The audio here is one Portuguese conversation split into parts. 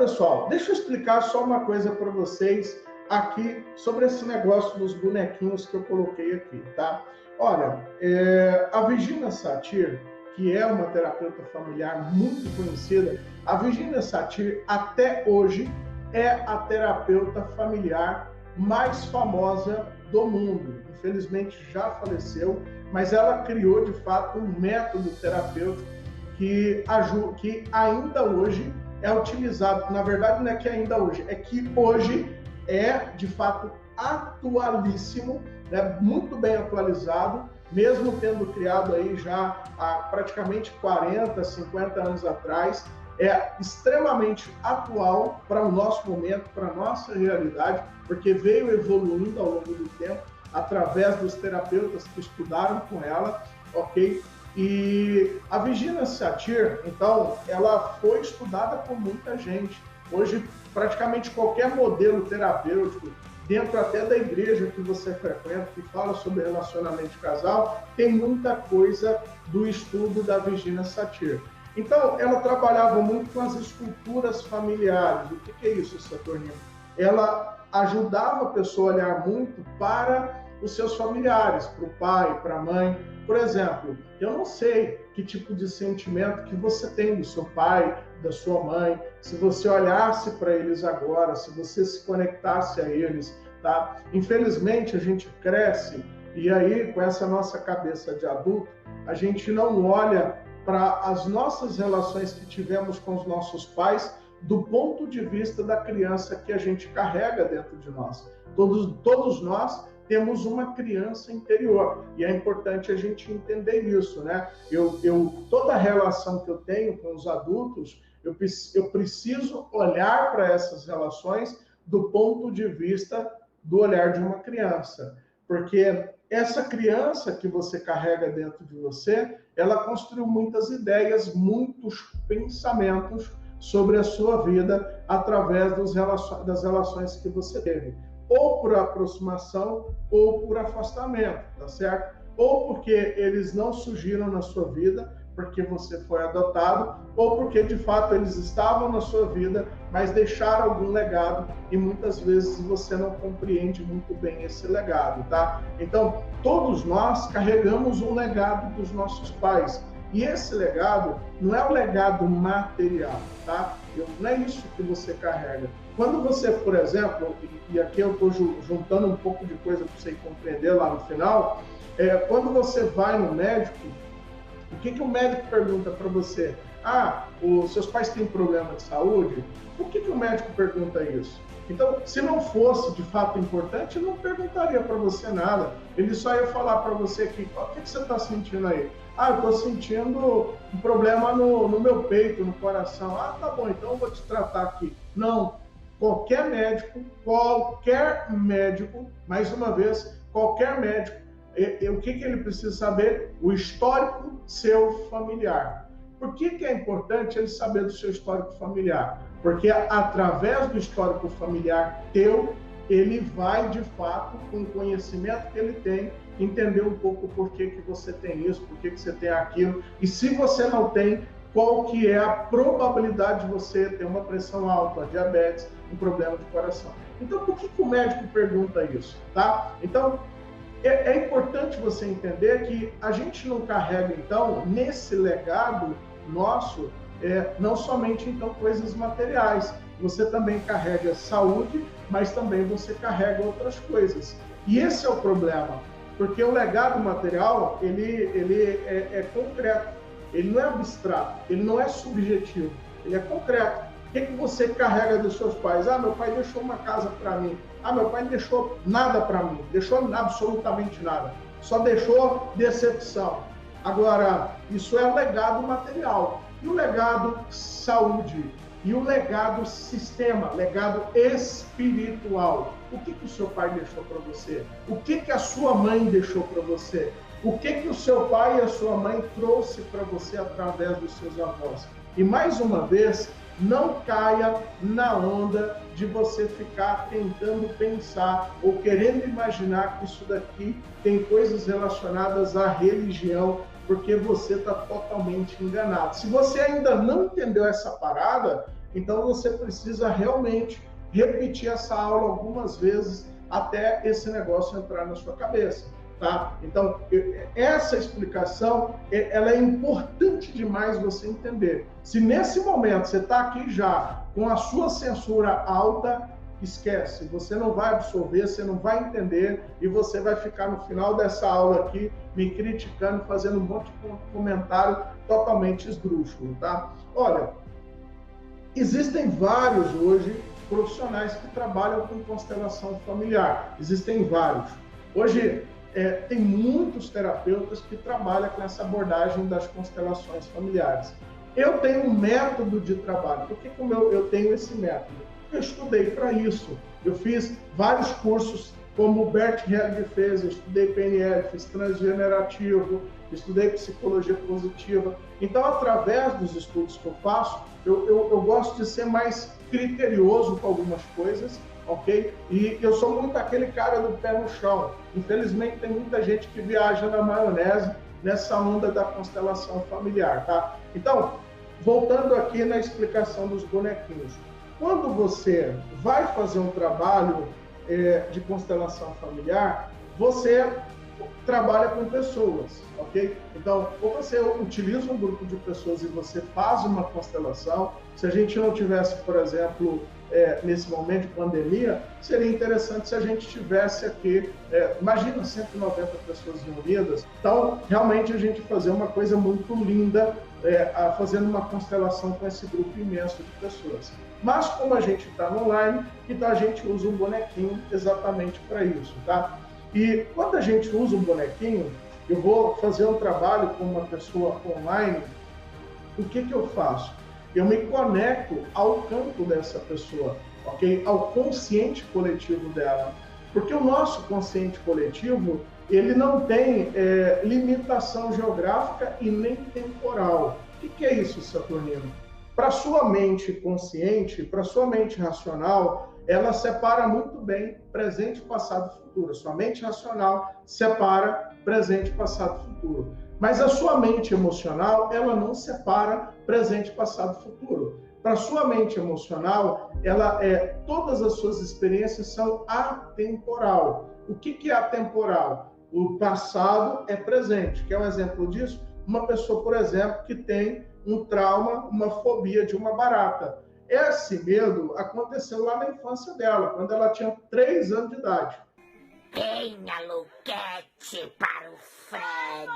pessoal, deixa eu explicar só uma coisa para vocês aqui sobre esse negócio dos bonequinhos que eu coloquei aqui, tá? Olha, a Virginia Satir, que é uma terapeuta familiar muito conhecida, a Virginia Satir até hoje é a terapeuta familiar mais famosa do mundo. Infelizmente já faleceu, mas ela criou de fato um método terapêutico que ainda hoje é utilizado. Na verdade, não é que ainda hoje, é que hoje é de fato atualíssimo, né? Muito bem atualizado, mesmo tendo criado aí já há praticamente 40, 50 anos atrás, é extremamente atual para o nosso momento, para a nossa realidade, porque veio evoluindo ao longo do tempo, através dos terapeutas que estudaram com ela, ok? E a Virginia Satir, então, ela foi estudada por muita gente. Hoje, praticamente qualquer modelo terapêutico, dentro até da igreja que você frequenta, que fala sobre relacionamento de casal, tem muita coisa do estudo da Virginia Satir. Então, ela trabalhava muito com as estruturas familiares. O que é isso, Saturnino? Ela ajudava a pessoa a olhar muito para os seus familiares, para o pai, para a mãe. Por exemplo, eu não sei que tipo de sentimento que você tem do seu pai, da sua mãe, se você olhasse para eles agora, se você se conectasse a eles, tá? Infelizmente, a gente cresce e aí, com essa nossa cabeça de adulto, a gente não olha para as nossas relações que tivemos com os nossos pais do ponto de vista da criança que a gente carrega dentro de nós. Todos nós temos uma criança interior e é importante a gente entender isso, né? Toda a relação que eu tenho com os adultos, eu preciso olhar para essas relações do ponto de vista do olhar de uma criança, porque essa criança que você carrega dentro de você, ela construiu muitas ideias, muitos pensamentos sobre a sua vida através das relações que você teve, ou por aproximação ou por afastamento, tá certo? Ou porque eles não surgiram na sua vida, porque você foi adotado, ou porque de fato eles estavam na sua vida, mas deixaram algum legado e muitas vezes você não compreende muito bem esse legado, tá? Então, todos nós carregamos um legado dos nossos pais. E esse legado não é o legado material, tá? Não é isso que você carrega. Quando você, por exemplo, e aqui eu estou juntando um pouco de coisa para você compreender lá no final, quando você vai no médico, o que o médico pergunta para você? Os seus pais têm problema de saúde? Por que o médico pergunta isso? Então, se não fosse de fato importante, ele não perguntaria para você nada. Ele só ia falar para você que, o que você está sentindo aí? Eu estou sentindo um problema no meu peito, no coração. Tá bom, então eu vou te tratar aqui. Não, qualquer médico, mais uma vez, qualquer médico, o que ele precisa saber? O histórico seu familiar. Por que é importante ele saber do seu histórico familiar? Porque através do histórico familiar teu, ele vai, de fato, com o conhecimento que ele tem, entender um pouco por que você tem isso, por que você tem aquilo. E se você não tem, qual que é a probabilidade de você ter uma pressão alta, diabetes, um problema de coração. Então, por que o médico pergunta isso? Tá? Então, é importante você entender que a gente não carrega, então, nesse legado nosso, não somente, então, coisas materiais. Você também carrega saúde, mas também você carrega outras coisas. E esse é o problema, porque o legado material, ele é concreto, ele não é abstrato, ele não é subjetivo, ele é concreto. O que você carrega dos seus pais? Meu pai deixou uma casa para mim. Meu pai não deixou nada para mim, deixou absolutamente nada, só deixou decepção. Agora, isso é o legado material. E o legado saúde? E o legado sistema, legado espiritual? O que o seu pai deixou para você? O que a sua mãe deixou para você? O que o seu pai e a sua mãe trouxe para você através dos seus avós? E mais uma vez, não caia na onda de você ficar tentando pensar ou querendo imaginar que isso daqui tem coisas relacionadas à religião, porque você está totalmente enganado. Se você ainda não entendeu essa parada, Então você precisa realmente repetir essa aula algumas vezes até esse negócio entrar na sua cabeça. Tá? Então, essa explicação, ela é importante demais você entender. Se nesse momento você está aqui já com a sua censura alta, esquece, você não vai absorver, você não vai entender e você vai ficar no final dessa aula aqui me criticando, fazendo um monte de comentário totalmente esdrúxulo, tá? Olha, existem vários hoje profissionais que trabalham com constelação familiar, existem vários. Hoje, tem muitos terapeutas que trabalham com essa abordagem das constelações familiares. Eu tenho um método de trabalho. Por que eu tenho esse método? Eu estudei para isso. Eu fiz vários cursos, como o Bert Hellinger fez, eu estudei PNL, fiz transgenerativo, estudei psicologia positiva. Então, através dos estudos que eu faço, eu gosto de ser mais criterioso com algumas coisas, ok? E eu sou muito aquele cara do pé no chão. Infelizmente, tem muita gente que viaja na maionese nessa onda da constelação familiar, tá? Então, voltando aqui na explicação dos bonequinhos. Quando você vai fazer um trabalho de constelação familiar, você trabalha com pessoas, ok? Então, ou você utiliza um grupo de pessoas e você faz uma constelação. Se a gente não tivesse, por exemplo, nesse momento de pandemia, seria interessante se a gente tivesse aqui, imagina 190 pessoas reunidas. Então, realmente a gente fazer uma coisa muito linda, fazendo uma constelação com esse grupo imenso de pessoas. Mas como a gente está online, então a gente usa um bonequinho exatamente para isso, tá? E quando a gente usa um bonequinho, eu vou fazer um trabalho com uma pessoa online, o que eu faço? Eu me conecto ao campo dessa pessoa, ok? Ao consciente coletivo dela. Porque o nosso consciente coletivo, ele não tem limitação geográfica e nem temporal. O que é isso, Saturnino? Para sua mente consciente, para sua mente racional, ela separa muito bem presente, passado e futuro. Sua mente racional separa presente, passado e futuro. Mas a sua mente emocional, ela não separa presente, passado e futuro. Para sua mente emocional, todas as suas experiências são atemporal. O que é atemporal? O passado é presente. Quer um exemplo disso? Uma pessoa, por exemplo, que tem um trauma, uma fobia de uma barata. Esse medo aconteceu lá na infância dela, quando ela tinha 3 anos de idade. Venha, Luquete, para o Fred.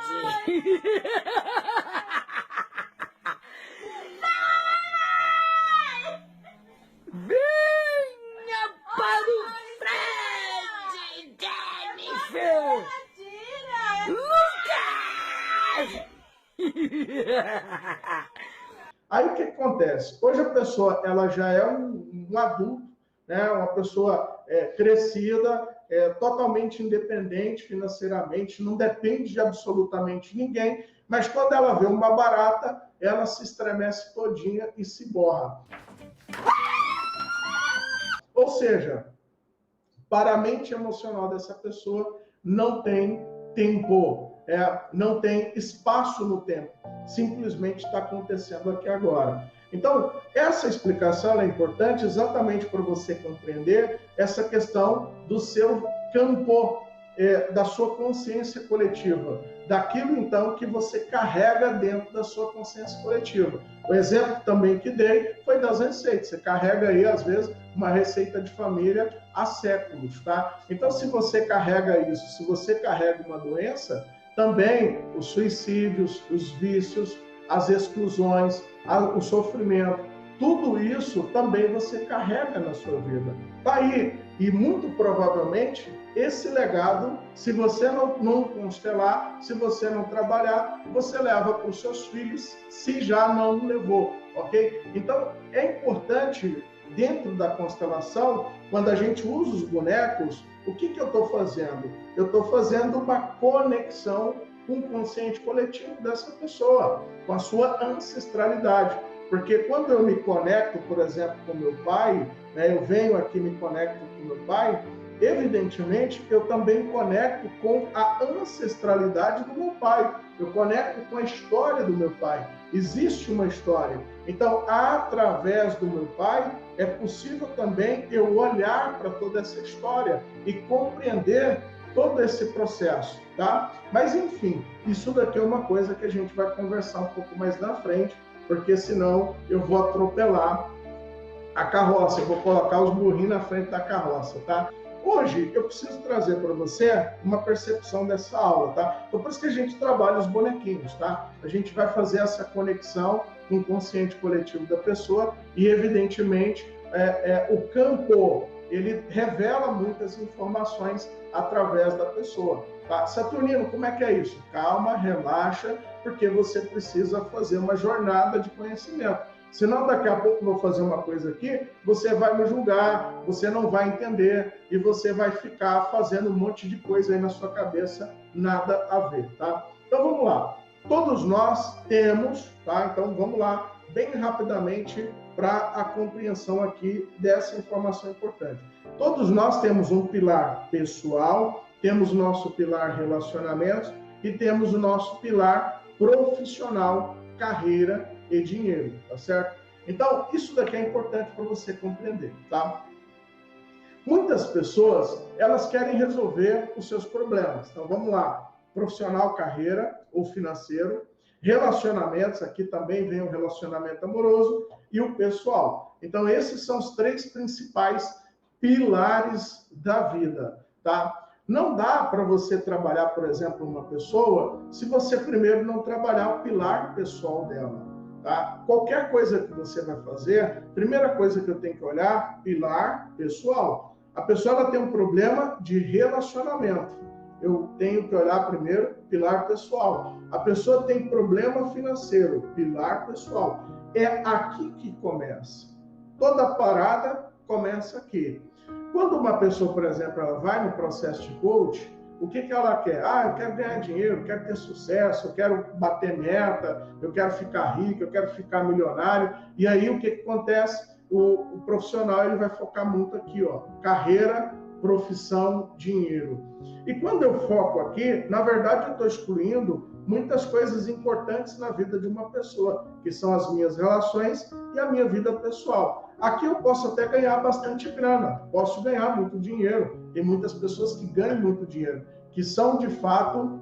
Venha para o Fred, Jennifer. Lucas! Aí o que acontece? Hoje a pessoa ela já é um adulto, né? Uma pessoa crescida, totalmente independente financeiramente, não depende de absolutamente ninguém, mas quando ela vê uma barata, ela se estremece todinha e se borra. Ou seja, para a mente emocional dessa pessoa, não tem tempo, não tem espaço no tempo. Simplesmente está acontecendo aqui agora. Então, essa explicação é importante exatamente para você compreender essa questão do seu campo, da sua consciência coletiva, daquilo, então, que você carrega dentro da sua consciência coletiva. O exemplo também que dei foi das receitas. Você carrega aí, às vezes, uma receita de família há séculos, tá? Então, se você carrega isso, se você carrega uma doença, também os suicídios, os vícios, as exclusões, o sofrimento, tudo isso também você carrega na sua vida. Tá aí. E muito provavelmente esse legado, se você não constelar, se você não trabalhar, você leva para os seus filhos, se já não levou, ok? Então, é importante, dentro da constelação, quando a gente usa os bonecos, o que eu estou fazendo? Eu estou fazendo uma conexão com o consciente coletivo dessa pessoa, com a sua ancestralidade. Porque quando eu me conecto, por exemplo, com meu pai, né, eu venho aqui me conecto com meu pai, evidentemente eu também conecto com a ancestralidade do meu pai, eu conecto com a história do meu pai. existe uma história. Então, através do meu pai, é possível também eu olhar para toda essa história e compreender todo esse processo, tá? Mas, enfim, isso daqui é uma coisa que a gente vai conversar um pouco mais na frente, porque senão eu vou atropelar a carroça, eu vou colocar os burrinhos na frente da carroça, tá? Hoje, eu preciso trazer para você uma percepção dessa aula, tá? Então, por isso que a gente trabalha os bonequinhos, tá? A gente vai fazer essa conexão com o inconsciente coletivo da pessoa e, evidentemente, o campo, ele revela muitas informações através da pessoa, tá? Saturnino, como é que é isso? Calma, relaxa, porque você precisa fazer uma jornada de conhecimento. Senão, daqui a pouco eu vou fazer uma coisa aqui, você vai me julgar, você não vai entender e você vai ficar fazendo um monte de coisa aí na sua cabeça, nada a ver, tá? Então, vamos lá. Todos nós temos, tá? Então, vamos lá, bem rapidamente, para a compreensão aqui dessa informação importante. Todos nós temos um pilar pessoal, temos o nosso pilar relacionamentos e temos o nosso pilar profissional, carreira e dinheiro, tá certo? Então, isso daqui é importante para você compreender, tá? Muitas pessoas, elas querem resolver os seus problemas. Então, vamos lá. Profissional, carreira ou financeiro, relacionamentos, aqui também vem o relacionamento amoroso e o pessoal. Então, esses são os 3 principais pilares da vida, tá? Não dá para você trabalhar, por exemplo, uma pessoa se você primeiro não trabalhar o pilar pessoal dela. Tá? Qualquer coisa que você vai fazer, primeira coisa que eu tenho que olhar, pilar pessoal. A pessoa ela tem um problema de relacionamento. Eu tenho que olhar primeiro, pilar pessoal. A pessoa tem problema financeiro, pilar pessoal. É aqui que começa. Toda parada começa aqui. Quando uma pessoa, por exemplo, ela vai no processo de coach, o que ela quer? Eu quero ganhar dinheiro, eu quero ter sucesso, eu quero bater meta, eu quero ficar rico, eu quero ficar milionário. E aí o que acontece? O profissional ele vai focar muito aqui, ó, carreira, profissão, dinheiro. E quando eu foco aqui, na verdade eu estou excluindo muitas coisas importantes na vida de uma pessoa, que são as minhas relações e a minha vida pessoal. Aqui eu posso até ganhar bastante grana, posso ganhar muito dinheiro. Tem muitas pessoas que ganham muito dinheiro, que são de fato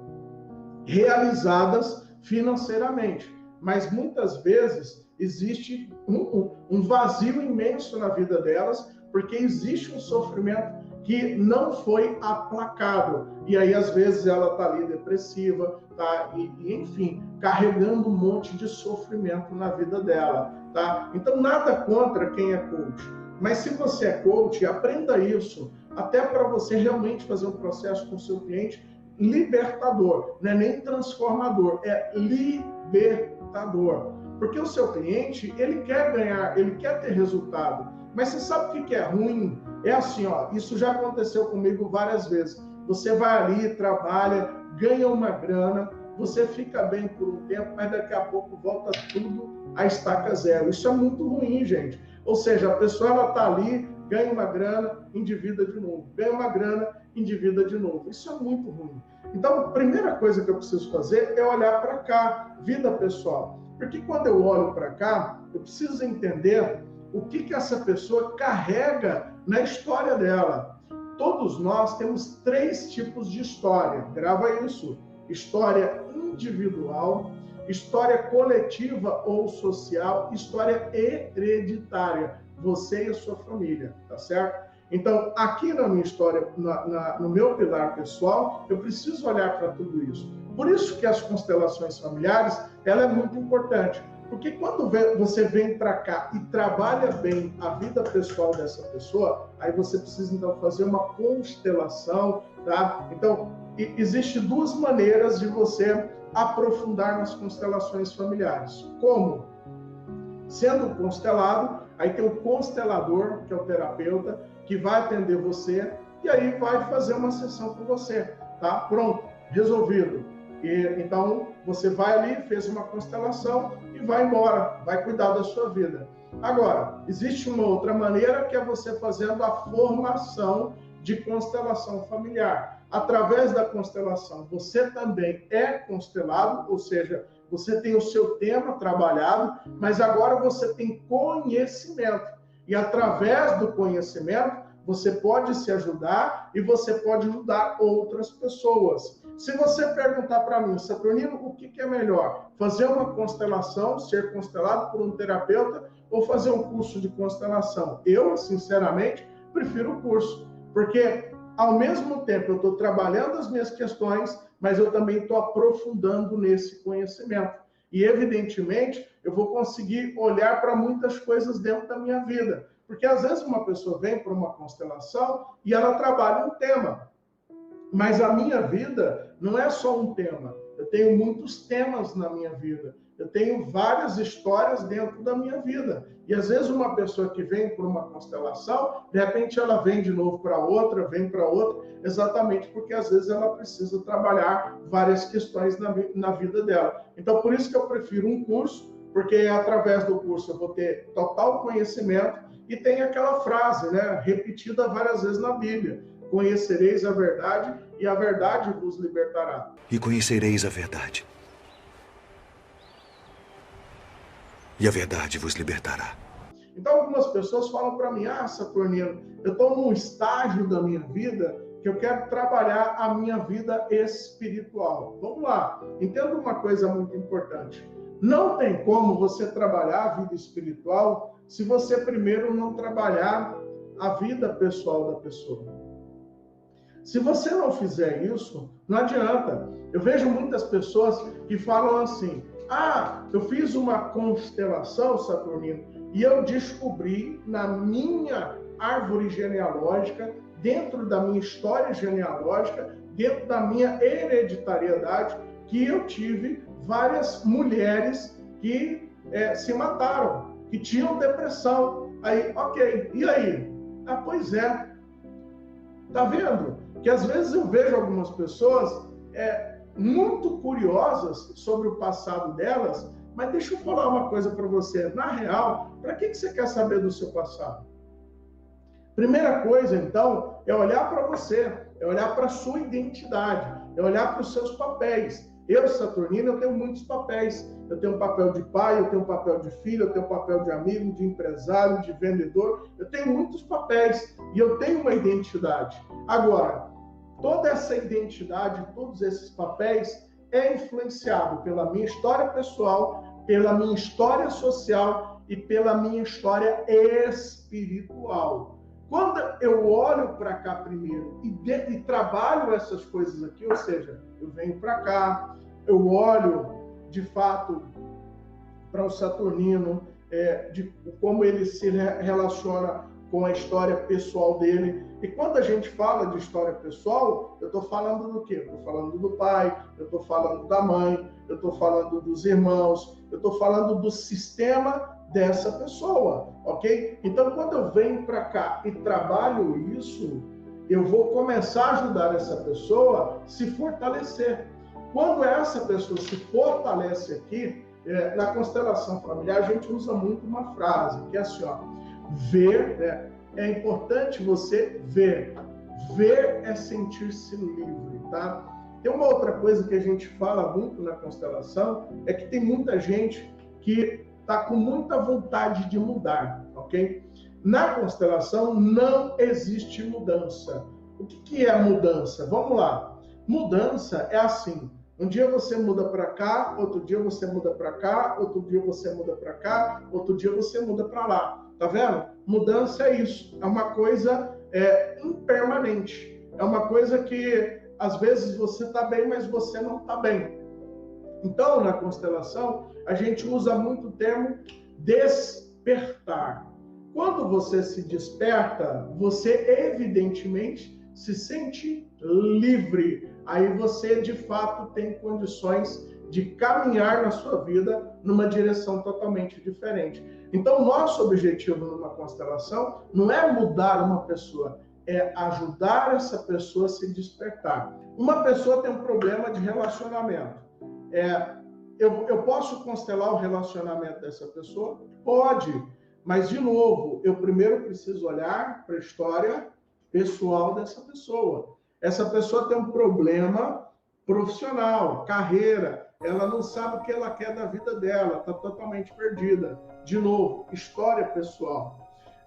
realizadas financeiramente. Mas muitas vezes existe um vazio imenso na vida delas, porque existe um sofrimento que não foi aplacado. E aí, às vezes, ela está ali depressiva, tá? E, enfim, carregando um monte de sofrimento na vida dela, tá? Então, nada contra quem é coach. Mas se você é coach, aprenda isso, até para você realmente fazer um processo com o seu cliente libertador. Não é nem transformador, é libertador. Porque o seu cliente, ele quer ganhar, ele quer ter resultado. Mas você sabe o que é ruim? É assim, ó, isso já aconteceu comigo várias vezes. Você vai ali, trabalha, ganha uma grana, você fica bem por um tempo, mas daqui a pouco volta tudo a estaca zero. Isso é muito ruim, gente. Ou seja, a pessoa ela está ali, ganha uma grana, endivida de novo. Ganha uma grana, endivida de novo. Isso é muito ruim. Então, a primeira coisa que eu preciso fazer é olhar para cá, vida pessoal. Porque quando eu olho para cá, eu preciso entender o que essa pessoa carrega na história dela. Todos nós temos 3 tipos de história. Grava isso. História individual, história coletiva ou social, história hereditária. Você e a sua família, tá certo? Então, aqui na minha história, no meu pilar pessoal, eu preciso olhar para tudo isso. Por isso que as constelações familiares, ela é muito importante. Porque quando você vem para cá e trabalha bem a vida pessoal dessa pessoa, aí você precisa, então, fazer uma constelação, tá? Então, existem 2 maneiras de você aprofundar nas constelações familiares. Como? Sendo constelado, aí tem o constelador, que é o terapeuta, que vai atender você, e aí vai fazer uma sessão com você, tá? Pronto, resolvido. Então, você vai ali, fez uma constelação e vai embora, vai cuidar da sua vida. Agora, existe uma outra maneira que é você fazendo a formação de constelação familiar. Através da constelação, você também é constelado, ou seja, você tem o seu tema trabalhado, mas agora você tem conhecimento. E através do conhecimento, você pode se ajudar e você pode ajudar outras pessoas. Se você perguntar para mim, Saturnino, o que é melhor? Fazer uma constelação, ser constelado por um terapeuta ou fazer um curso de constelação? Eu, sinceramente, prefiro o curso, porque ao mesmo tempo eu estou trabalhando as minhas questões, mas eu também estou aprofundando nesse conhecimento. E, evidentemente, eu vou conseguir olhar para muitas coisas dentro da minha vida. Porque, às vezes, uma pessoa vem para uma constelação e ela trabalha um tema. Mas a minha vida não é só um tema. Eu tenho muitos temas na minha vida. Eu tenho várias histórias dentro da minha vida. E, às vezes, uma pessoa que vem por uma constelação, de repente, ela vem de novo para outra, vem para outra, exatamente porque, às vezes, ela precisa trabalhar várias questões na vida dela. Então, por isso que eu prefiro um curso, porque através do curso eu vou ter total conhecimento e tem aquela frase, né, repetida várias vezes na Bíblia: conhecereis a verdade e a verdade vos libertará. E conhecereis a verdade. E a verdade vos libertará. Então, algumas pessoas falam para mim: Saturnino, eu estou num estágio da minha vida que eu quero trabalhar a minha vida espiritual. Vamos lá, entenda uma coisa muito importante. Não tem como você trabalhar a vida espiritual se você primeiro não trabalhar a vida pessoal da pessoa. Se você não fizer isso, não adianta. Eu vejo muitas pessoas que falam assim: eu fiz uma constelação, Saturnino, e eu descobri na minha árvore genealógica, dentro da minha história genealógica, dentro da minha hereditariedade, que eu tive várias mulheres que se mataram, que tinham depressão. Aí, ok, e aí? Pois é. Tá vendo? Que às vezes eu vejo algumas pessoas muito curiosas sobre o passado delas, mas deixa eu falar uma coisa para você. Na real, para que você quer saber do seu passado? Primeira coisa, então, é olhar para você, é olhar para a sua identidade, é olhar para os seus papéis. Eu, Saturnino, eu tenho muitos papéis. Eu tenho um papel de pai, eu tenho um papel de filho, eu tenho um papel de amigo, de empresário, de vendedor. Eu tenho muitos papéis e eu tenho uma identidade. Agora, toda essa identidade, todos esses papéis é influenciado pela minha história pessoal, pela minha história social e pela minha história espiritual. Quando eu olho para cá primeiro e trabalho essas coisas aqui, ou seja, eu venho para cá, eu olho de fato para o Saturnino, de como ele se relaciona com a história pessoal dele. E quando a gente fala de história pessoal, eu estou falando do quê? Eu estou falando do pai, eu estou falando da mãe, eu estou falando dos irmãos, eu estou falando do sistema dessa pessoa, ok? Então, quando eu venho para cá e trabalho isso, eu vou começar a ajudar essa pessoa a se fortalecer. Quando essa pessoa se fortalece aqui, na constelação familiar, a gente usa muito uma frase, que é assim, ó: ver, é importante você ver. Ver é sentir-se livre, tá? Tem uma outra coisa que a gente fala muito na constelação, é que tem muita gente que está com muita vontade de mudar, ok? Na constelação não existe mudança. O que é mudança? Vamos lá. Mudança é assim: um dia você muda para cá, outro dia você muda para cá, outro dia você muda para cá, outro dia você muda para lá. Tá vendo? Mudança é isso. É uma coisa impermanente. É uma coisa que às vezes você está bem, mas você não está bem. Então, na constelação, a gente usa muito o termo despertar. Quando você se desperta, você evidentemente se sente livre. Aí você, de fato, tem condições de caminhar na sua vida numa direção totalmente diferente. Então, nosso objetivo numa constelação não é mudar uma pessoa, é ajudar essa pessoa a se despertar. Uma pessoa tem um problema de relacionamento. Eu posso constelar o relacionamento dessa pessoa? Pode, mas, de novo, eu primeiro preciso olhar para a história pessoal dessa pessoa. Essa pessoa tem um problema profissional, carreira, ela não sabe o que ela quer da vida dela, está totalmente perdida. De novo, história pessoal.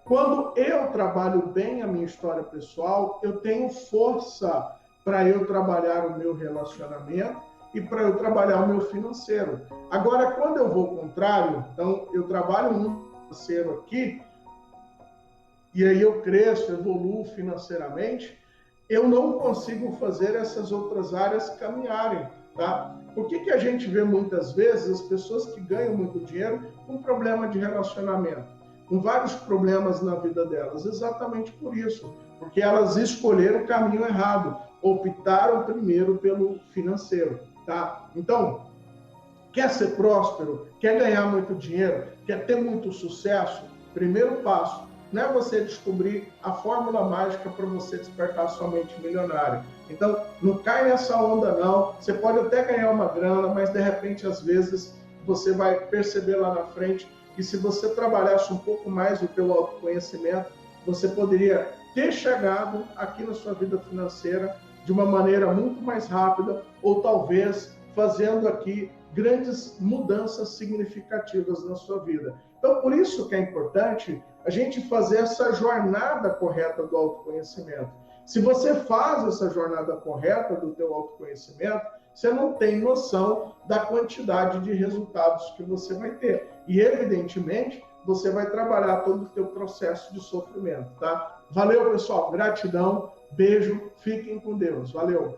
Quando eu trabalho bem a minha história pessoal, eu tenho força para eu trabalhar o meu relacionamento e para eu trabalhar o meu financeiro. Agora, quando eu vou ao contrário, então eu trabalho no financeiro aqui, e aí eu cresço, evoluo financeiramente, eu não consigo fazer essas outras áreas caminharem, tá? Por que a gente vê muitas vezes as pessoas que ganham muito dinheiro com problema de relacionamento, com vários problemas na vida delas? Exatamente por isso, porque elas escolheram o caminho errado, optaram primeiro pelo financeiro, tá? Então, quer ser próspero, quer ganhar muito dinheiro, quer ter muito sucesso? Primeiro passo, não é você descobrir a fórmula mágica para você despertar sua mente milionária. Então, não cai nessa onda não. Você pode até ganhar uma grana, mas de repente, às vezes, você vai perceber lá na frente que se você trabalhasse um pouco mais o teu autoconhecimento, você poderia ter chegado aqui na sua vida financeira de uma maneira muito mais rápida, ou talvez fazendo aqui grandes mudanças significativas na sua vida. Então, por isso que é importante a gente fazer essa jornada correta do autoconhecimento. Se você faz essa jornada correta do teu autoconhecimento, você não tem noção da quantidade de resultados que você vai ter. E, evidentemente, você vai trabalhar todo o teu processo de sofrimento, tá? Valeu, pessoal. Gratidão. Beijo. Fiquem com Deus. Valeu.